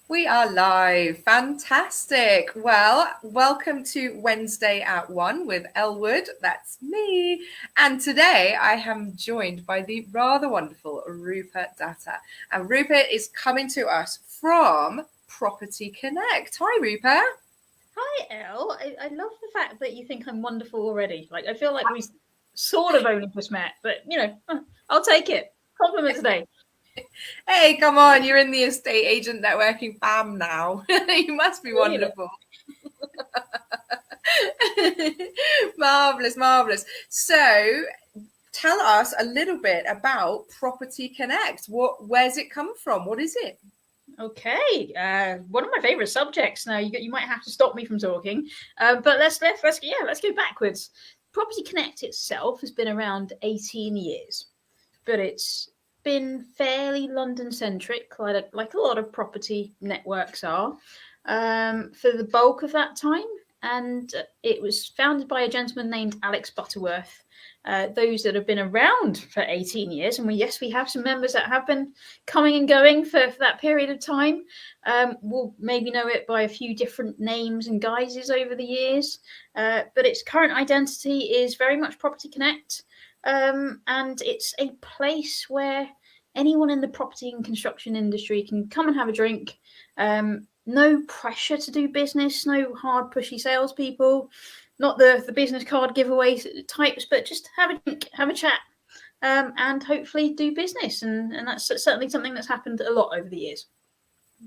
We are live. Fantastic. Well, welcome to Wednesday at 1 with Elwood. That's me. And today I am joined by the rather wonderful Rupa Datta. And Rupa is coming to us from Property Connect. Hi, Rupa. Hi, Elle. I love the fact that you think I'm wonderful already. Like, I feel like we sort of only just met, but, I'll take it. Compliment today. Hey, come on. You're in the estate agent networking fam now. You must be wonderful. Marvelous, marvelous. So, tell us a little bit about Property Connect. Where's it come from? What is it? Okay, one of my favorite subjects. Now you might have to stop me from talking, but let's go backwards. Property Connect itself has been around 18 years, but it's been fairly London centric, like a lot of property networks are, for the bulk of that time. And it was founded by a gentleman named Alex Butterworth. Those that have been around for 18 years, and we have some members that have been coming and going for that period of time. We'll maybe know it by a few different names and guises over the years, but its current identity is very much Property Connect, and it's a place where anyone in the property and construction industry can come and have a drink. No pressure to do business, no hard pushy salespeople, not the business card giveaway types, but just have a drink, have a chat, and hopefully do business. And that's certainly something that's happened a lot over the years.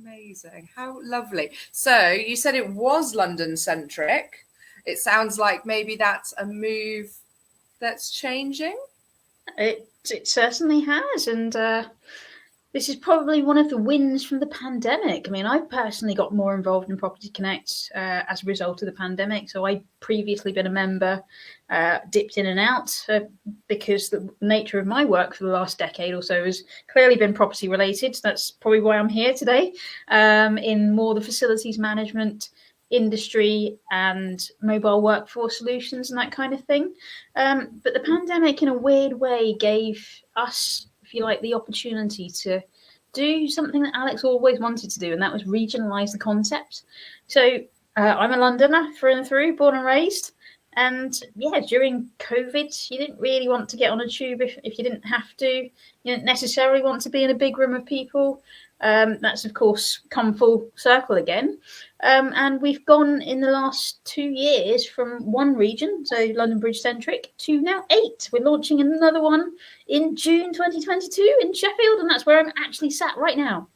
Amazing. How lovely. So you said it was London centric. It sounds like maybe that's a move that's changing. It certainly has. And this is probably one of the wins from the pandemic. I mean, I personally got more involved in Property Connect as a result of the pandemic. So I'd previously been a member, dipped in and out, because the nature of my work for the last decade or so has clearly been property related. That's probably why I'm here today, in more the facilities management industry and mobile workforce solutions and that kind of thing. But the pandemic, in a weird way, gave us, if you like, the opportunity to do something that Alex always wanted to do, and that was regionalise the concept. So I'm a Londoner through and through, born and raised. And during COVID, you didn't really want to get on a tube if you didn't have to. You didn't necessarily want to be in a big room of people. That's, of course, come full circle again. And we've gone in the last 2 years from one region, so London Bridge centric, to now 8. We're launching another one in June 2022 in Sheffield, and that's where I'm actually sat right now.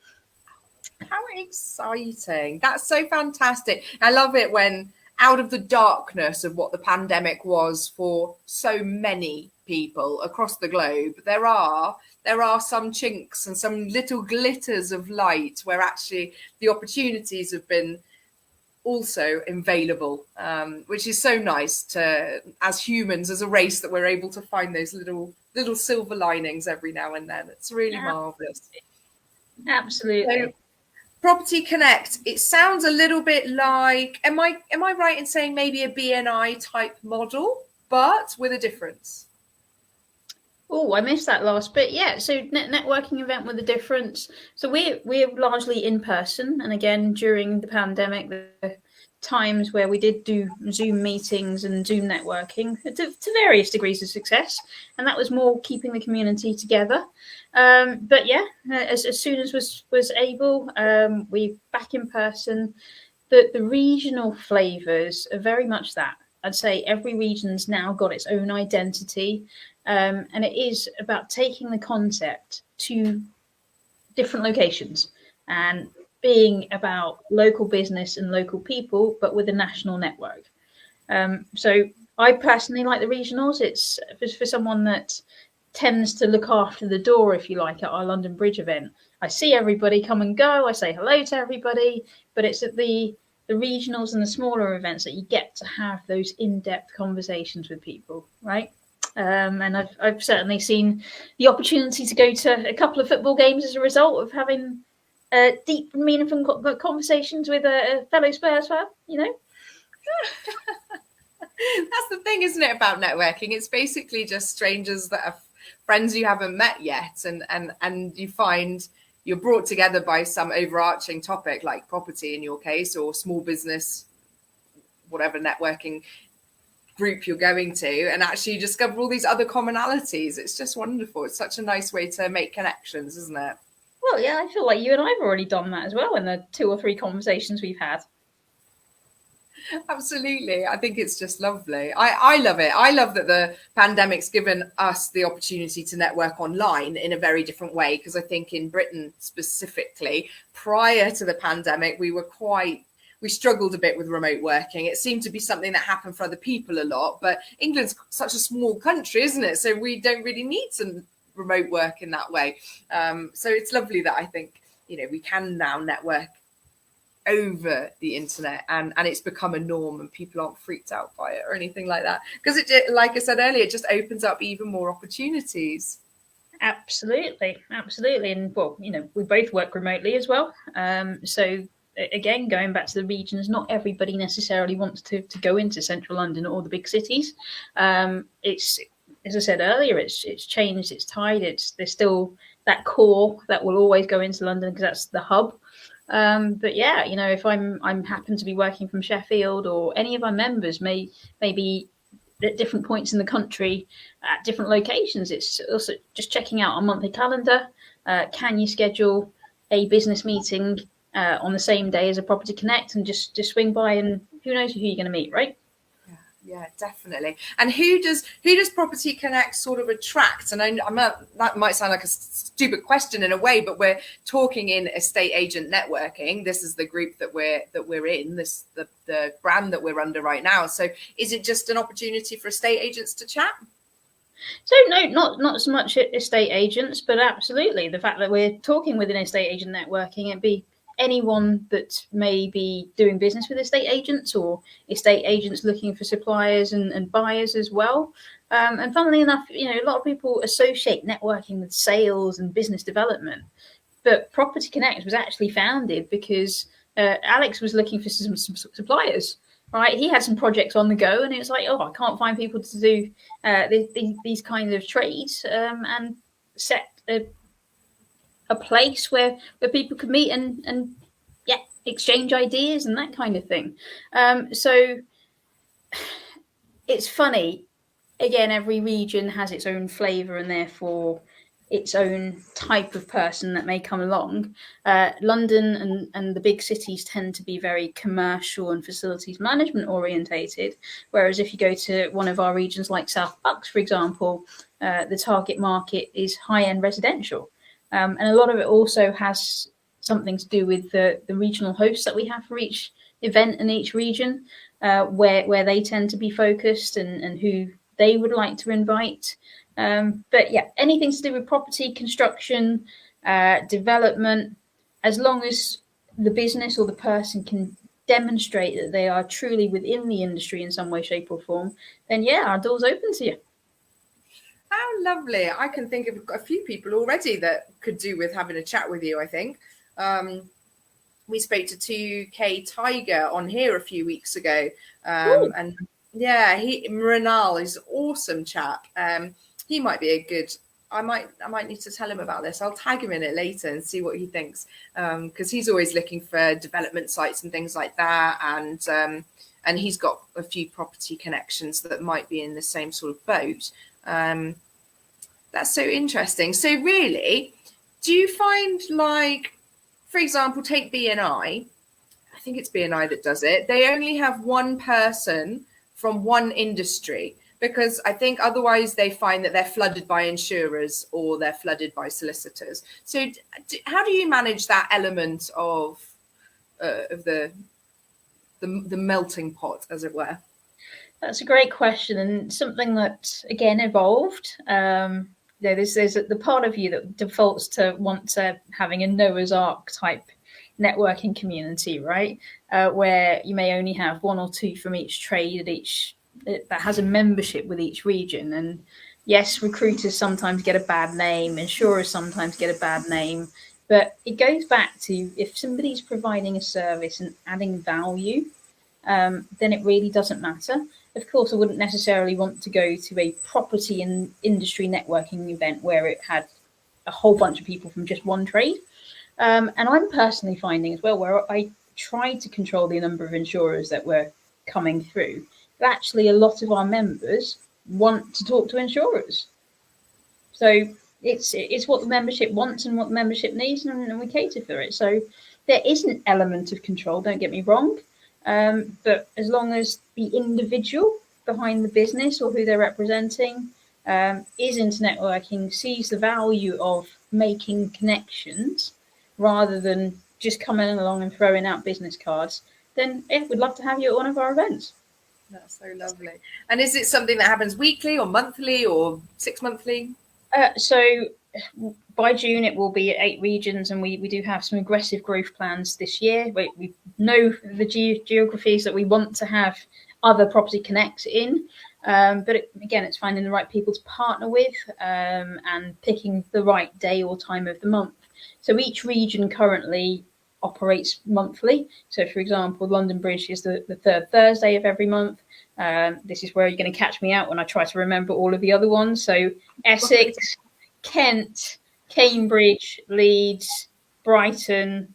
How exciting. That's so fantastic. I love it when out of the darkness of what the pandemic was for so many people across the globe, there are some chinks and some little glitters of light where actually the opportunities have been also available, which is so nice to, as humans, as a race, that we're able to find those little silver linings every now and then. It's really marvelous. Absolutely. So, Property Connect, it sounds a little bit like, am I right in saying maybe a BNI type model, but with a difference? Oh, I missed that last bit. Yeah, so networking event with a difference. So we're largely in person, and again during the pandemic, the times where we did do Zoom meetings and Zoom networking to various degrees of success, and that was more keeping the community together. But as soon as was able, we back in person. The regional flavours are very much that. I'd say every region's now got its own identity, and it is about taking the concept to different locations and being about local business and local people, but with a national network. So I personally like the regionals. It's for someone that tends to look after the door, if you like, at our London Bridge event. I see everybody come and go. I say hello to everybody, but it's at the regionals and the smaller events that you get to have those in-depth conversations with people, right? And I've certainly seen the opportunity to go to a couple of football games as a result of having deep and meaningful conversations with a fellow Spurs fan, That's the thing, isn't it, about networking? It's basically just strangers that are friends you haven't met yet, and you find you're brought together by some overarching topic like property in your case, or small business, whatever networking group you're going to, and actually discover all these other commonalities. It's just wonderful. It's such a nice way to make connections, isn't it? Well, yeah, I feel like you and I have already done that as well in the 2 or 3 conversations we've had. Absolutely. I think it's just lovely. I love it. I love that the pandemic's given us the opportunity to network online in a very different way, because I think in Britain specifically, prior to the pandemic, we struggled a bit with remote working. It seemed to be something that happened for other people a lot, but England's such a small country, isn't it? So we don't really need some remote work in that way. So it's lovely that I think, we can now network over the internet, and it's become a norm, and people aren't freaked out by it or anything like that, because it, like I said earlier, it just opens up even more opportunities. Absolutely. And well, we both work remotely as well, so again, going back to the regions, not everybody necessarily wants to go into central London or the big cities. It's, as I said earlier, it's changed, it's tied, there's still that core that will always go into London because that's the hub. But yeah, if I'm happen to be working from Sheffield, or any of our members may be at different points in the country at different locations, it's also just checking out our monthly calendar. Can you schedule a business meeting on the same day as a Property Connect, and just swing by, and who knows who you're going to meet, right? Yeah, definitely. And who does Property Connect sort of attract? And that might sound like a stupid question in a way, but we're talking in estate agent networking. This is the group that we're in, the brand that we're under right now. So is it just an opportunity for estate agents to chat? So no, not so much estate agents, but absolutely the fact that we're talking with an estate agent networking, it'd be anyone that may be doing business with estate agents, or estate agents looking for suppliers and buyers as well. And funnily enough, a lot of people associate networking with sales and business development, but Property Connect was actually founded because Alex was looking for some suppliers. Right, he had some projects on the go, and it was like, I can't find people to do these kinds of trades, and set a place where people could meet and exchange ideas and that kind of thing. So it's funny. Again, every region has its own flavour, and therefore its own type of person that may come along. London and the big cities tend to be very commercial and facilities management orientated, whereas if you go to one of our regions like South Bucks, for example, the target market is high-end residential. And a lot of it also has something to do with the regional hosts that we have for each event in each region, where they tend to be focused, and who they would like to invite. But yeah, anything to do with property, construction, development, as long as the business or the person can demonstrate that they are truly within the industry in some way, shape or form, then yeah, our door's open to you. How lovely. I can think of a few people already that could do with having a chat with you, I think. We spoke to 2K Tiger on here a few weeks ago. And yeah, Mrinal is an awesome chap. He might be a good, I might need to tell him about this. I'll tag him in it later and see what he thinks. Because he's always looking for development sites and things like that. And he's got a few property connections that might be in the same sort of boat. That's so interesting. So really, do you find, like, for example, take BNI. I think it's BNI that does it. They only have one person from one industry, because I think otherwise they find that they're flooded by insurers or they're flooded by solicitors. So how do you manage that element of the melting pot, as it were? That's a great question, and something that again evolved. There's the part of you that defaults to want to having a Noah's Ark type networking community, right? Where you may only have one or two from each trade that has a membership with each region. And yes, recruiters sometimes get a bad name, insurers sometimes get a bad name, but it goes back to, if somebody's providing a service and adding value, then it really doesn't matter. Of course, I wouldn't necessarily want to go to a property and industry networking event where it had a whole bunch of people from just one trade. And I'm personally finding as well, where I try to control the number of insurers that were coming through, but actually a lot of our members want to talk to insurers. So it's what the membership wants and what the membership needs, and we cater for it. So there is an element of control, don't get me wrong, but as long as the individual behind the business or who they're representing is into networking, sees the value of making connections rather than just coming along and throwing out business cards, then we'd love to have you at one of our events. That's so lovely. And is it something that happens weekly or monthly or 6 monthly? So by June, it will be at 8 regions, and we do have some aggressive growth plans this year. We know the geographies that we want to have other Property Connects in, but again, it's finding the right people to partner with and picking the right day or time of the month. So each region currently operates monthly. So, for example, London Bridge is the third Thursday of every month. This is where you're going to catch me out when I try to remember all of the other ones. So Essex, Kent, Cambridge, Leeds, Brighton,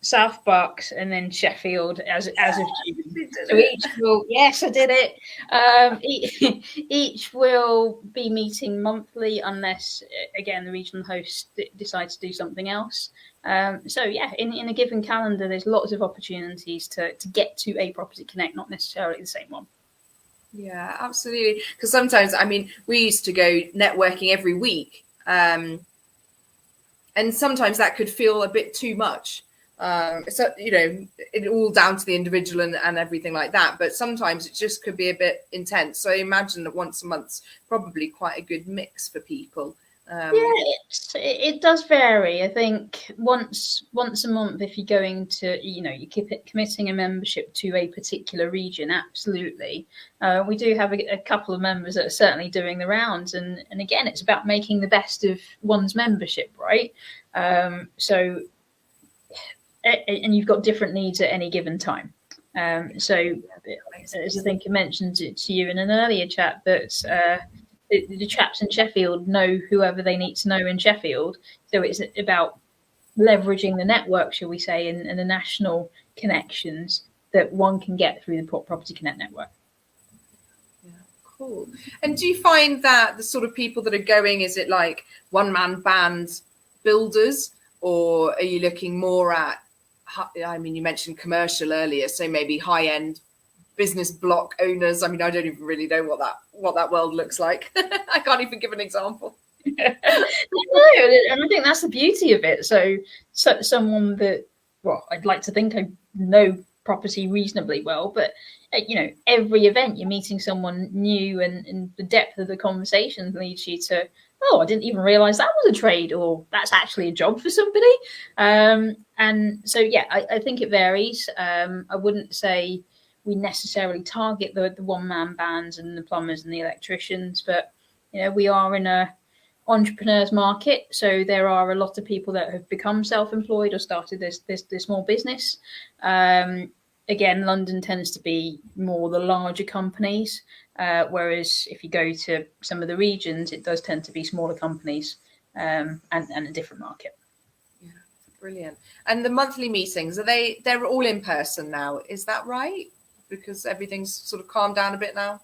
South Bucks, and then Sheffield as of June. So each will, yes, I did it. Each will be meeting monthly unless, again, the regional host decides to do something else. So yeah, in a given calendar, there's lots of opportunities to get to a Property Connect, not necessarily the same one. Yeah, absolutely. Because sometimes, I mean, we used to go networking every week, and sometimes that could feel a bit too much. So, you know, it all down to the individual and everything like that. But sometimes it just could be a bit intense. So I imagine that once a month's probably quite a good mix for people. Yeah, it does vary. I think once a month, if you're going to, you know, you keep committing a membership to a particular region, absolutely. We do have a couple of members that are certainly doing the rounds, and again, it's about making the best of one's membership, right? So, and you've got different needs at any given time. So, as I think I mentioned to you in an earlier chat, that the chaps in Sheffield know whoever they need to know in Sheffield. So it's about leveraging the network, shall we say, and the national connections that one can get through the Property Connect network. Yeah, cool. And do you find that the sort of people that are going, is it like one-man band builders, or are you looking more at, I mean, you mentioned commercial earlier, so maybe high-end business block owners? I mean, I don't even really know what that world looks like. I can't even give an example. No, and I think that's the beauty of it. So someone that, well, I'd like to think I know property reasonably well, but you know, every event you're meeting someone new, and the depth of the conversation leads you to, oh, I didn't even realize that was a trade, or that's actually a job for somebody. And so, yeah, I think it varies. I wouldn't say we necessarily target the one-man bands and the plumbers and the electricians, but you know, we are in a entrepreneurs market, so there are a lot of people that have become self-employed or started this small business. Again, London tends to be more the larger companies, whereas if you go to some of the regions, it does tend to be smaller companies, and a different market. Yeah, brilliant. And the monthly meetings, they're all in person now, is that right? Because everything's sort of calmed down a bit now.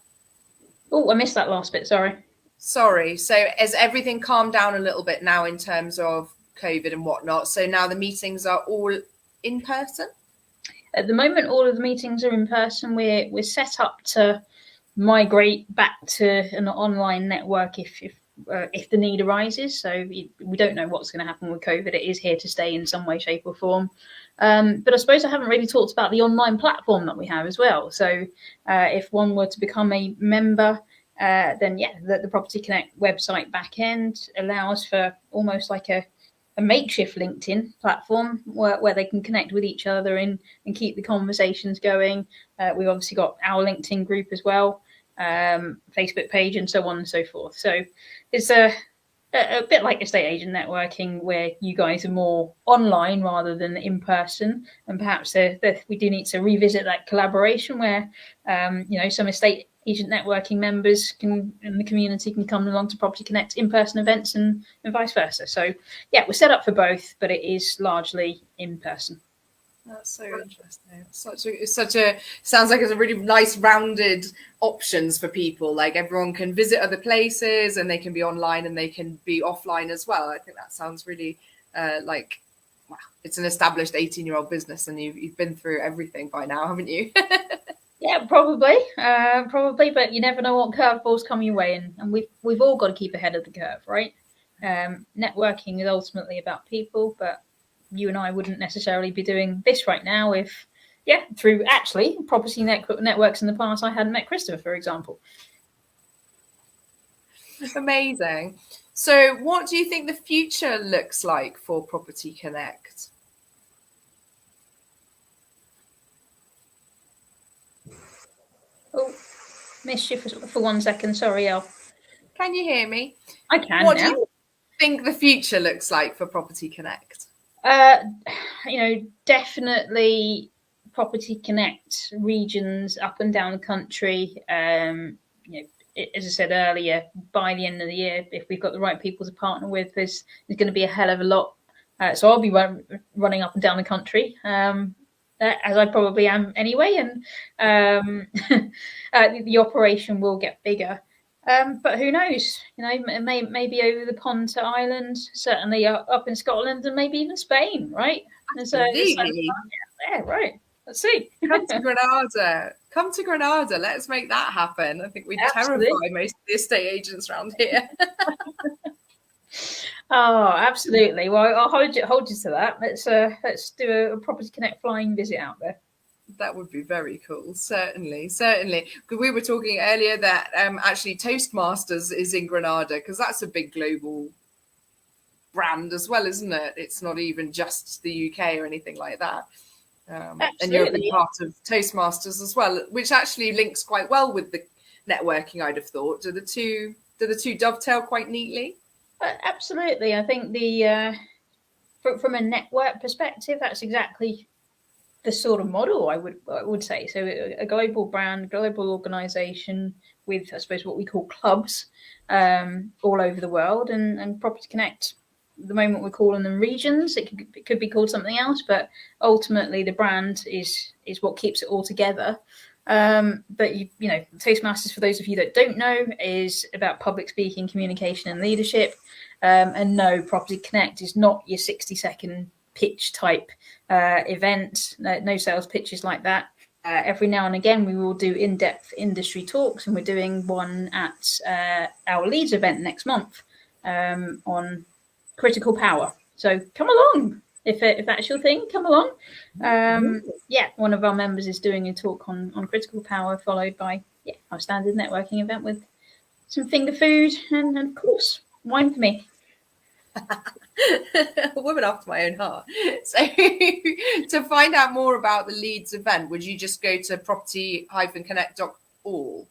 Oh, I missed that last bit, sorry. So has everything calmed down a little bit now in terms of COVID and whatnot? So now the meetings are all in person? At the moment, all of the meetings are in person. We're set up to migrate back to an online network if the need arises. So we don't know what's going to happen with COVID. It is here to stay in some way, shape or form. But I suppose I haven't really talked about the online platform that we have as well. So if one were to become a member, then yeah, the Property Connect website backend allows for almost like a makeshift LinkedIn platform where they can connect with each other and keep the conversations going. We've obviously got our LinkedIn group as well, Facebook page, and so on and so forth. So it's a bit like estate agent networking, where you guys are more online rather than in person, and perhaps we do need to revisit that collaboration where you know, some estate agent networking members in the community can come along to Property Connect in-person events and vice versa. So yeah, we're set up for both, but it is largely in person. That's so interesting. Sounds like it's a really nice rounded options for people. Like everyone can visit other places and they can be online and they can be offline as well. I think that sounds really like, wow, it's an established 18-year-old business and you've been through everything by now, haven't you? Yeah, probably, but you never know what curveballs come your way, and we've all got to keep ahead of the curve, right? Networking is ultimately about people, but you and I wouldn't necessarily be doing this right now if, through actually property networks in the past, I hadn't met Christopher, for example. Amazing. So what do you think the future looks like for Property Connect? Oh, missed you for 1 second. Sorry, Elle. Can you hear me? I can. What now. do you think the future looks like for Property Connect? Definitely Property Connect regions up and down the country. As I said earlier, by the end of the year, if we've got the right people to partner with, there's going to be a hell of a lot. So I'll be running up and down the country, as I probably am anyway, and the operation will get bigger. But who knows? Maybe over the pond to Ireland, certainly up in Scotland, and maybe even Spain, right? Absolutely. Yeah, right. Let's see. Come to Granada. Let's make that happen. I think we'd terrify most of the estate agents around here. Oh, absolutely. Well, I'll hold you to that. Let's do a Property Connect flying visit out there. That would be very cool. Certainly. Because we were talking earlier that actually Toastmasters is in Granada, because that's a big global brand as well, isn't it? It's not even just the UK or anything like that. And you're a big part of Toastmasters as well, which actually links quite well with the networking, I'd have thought. Do the two dovetail quite neatly? Absolutely. I think from a network perspective, that's exactly the sort of model I would say. So a global brand, global organization with, I suppose, what we call clubs all over the world, and Property Connect. At the moment we're calling them regions. It could be called something else, but ultimately the brand is what keeps it all together. But Toastmasters, for those of you that don't know, is about public speaking, communication, and leadership. And no, Property Connect is not your 60-second pitch type event. No sales pitches like that. Every now and again, we will do in-depth industry talks, and we're doing one at our Leeds event next month on critical power. So come along. If that's your thing, come along. One of our members is doing a talk on critical power, followed by our standard networking event with some finger food and of course, wine for me. A woman after my own heart. So to find out more about the Leeds event, would you just go to property-connect.org?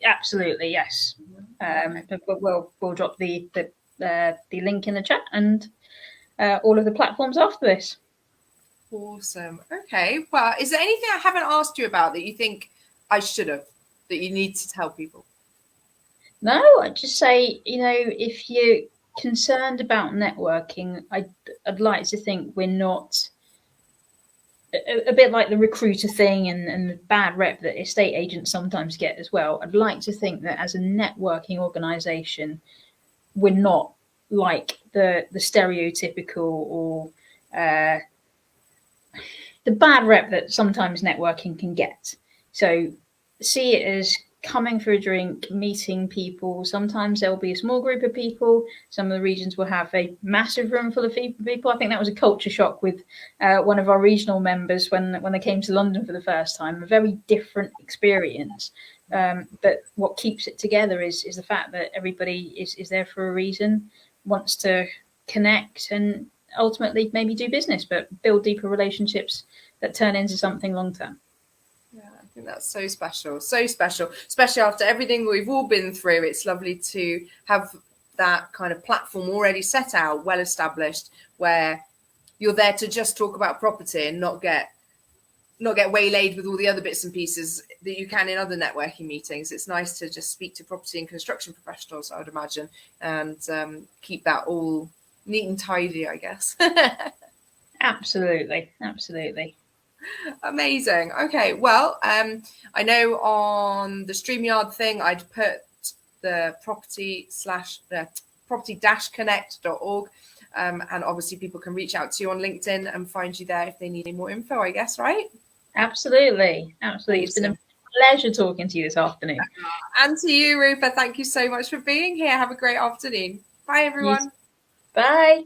Absolutely, yes. We'll drop the link in the chat and all of the platforms after this. Awesome. Okay. Well, is there anything I haven't asked you about that you think I should have, that you need to tell people? No, I'd just say, if you're concerned about networking, I'd like to think we're not a bit like the recruiter thing and the bad rep that estate agents sometimes get as well. I'd like to think that as a networking organization, we're not like the stereotypical or the bad rep that sometimes networking can get. So see it as coming for a drink, meeting people. Sometimes there'll be a small group of people. Some of the regions will have a massive room full of people. I think that was a culture shock with one of our regional members when they came to London for the first time. A very different experience. But what keeps it together is the fact that everybody is there for a reason, wants to connect and ultimately maybe do business, but build deeper relationships that turn into something long term. I think that's so special, especially after everything we've all been through. It's lovely to have that kind of platform already set out, well established, where you're there to just talk about property and not get not get waylaid with all the other bits and pieces that you can in other networking meetings. It's nice to just speak to property and construction professionals, I would imagine, and keep that all neat and tidy, I guess. Absolutely. Amazing. Okay, well, I know on the StreamYard thing, I'd put the property-connect.org. And obviously people can reach out to you on LinkedIn and find you there if they need any more info, I guess, right? Absolutely. Awesome. It's been a pleasure talking to you this afternoon. And to you, Rupa, thank you so much for being here. Have a great afternoon. Bye, everyone. Bye.